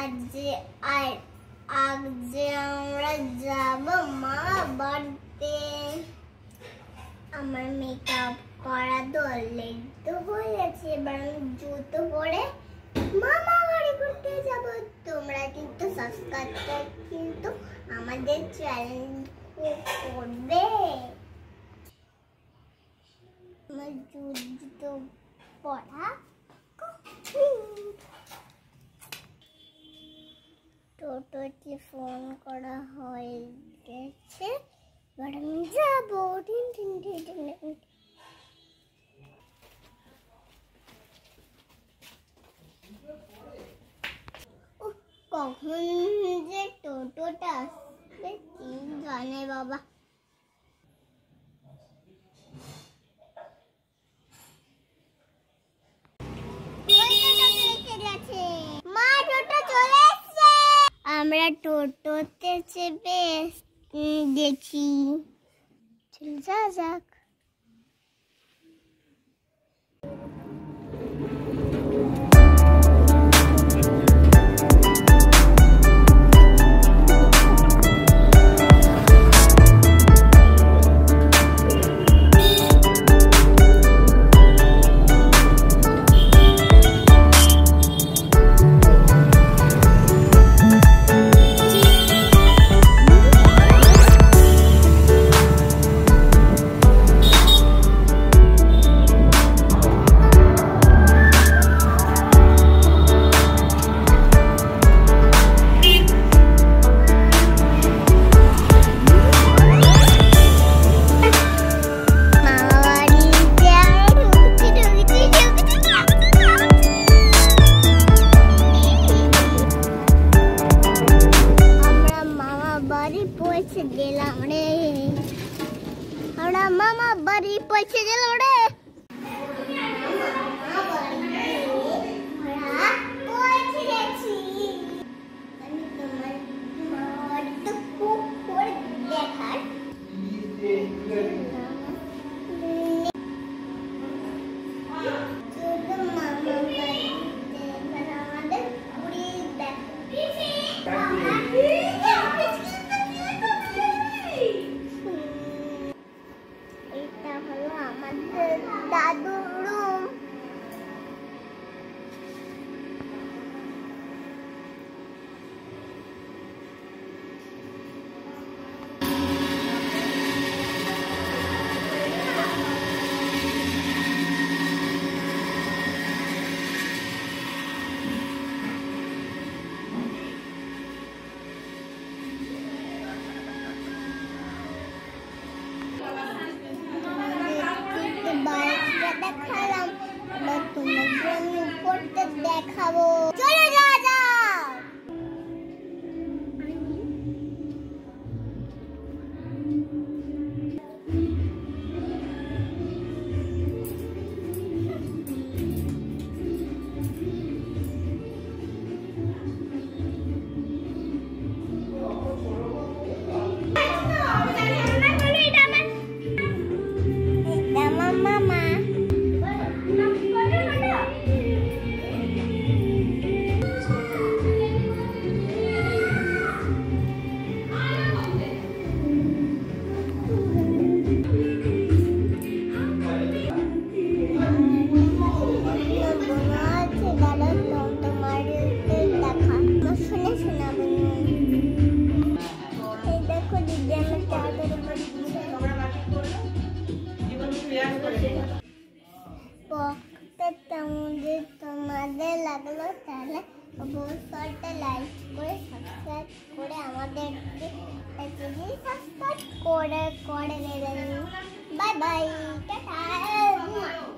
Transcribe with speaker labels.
Speaker 1: আজ আমরা যাব মা বাড়িতে। আমার মেকআপ করা তো লেট হয়ে গেছে, এবার আমি জুতো পরে মামা বাড়ি ঘুরতে যাব। তোমরা কিন্তু সাবস্ক্রাইব করে কিন্তু আমাদের চ্যানেল করবে। আমার জুতো পরা টোটোতে ফোন করা হয়ে গেছে, এবার আমি যাবো। কখন যে টোটোটা আসবে কি জানে বাবা। আমরা টোটোতে চেপে গেছি, যা যাক। গেলাম রে, আমরা মামা বাড়ি পৌঁছে গেলাম রে। দাদুর রুম। দেখালাম, এবার তোমাকে আমি উপরটা দেখাবো। চলে যাওয়া যাক। তোমাদের লাগলো তাহলে অবশ্যই লাইক করে সাবস্ক্রাইব করে আমাদেরকে সাবস্ক্রাইব করে দেবেন। Bye bye, tata.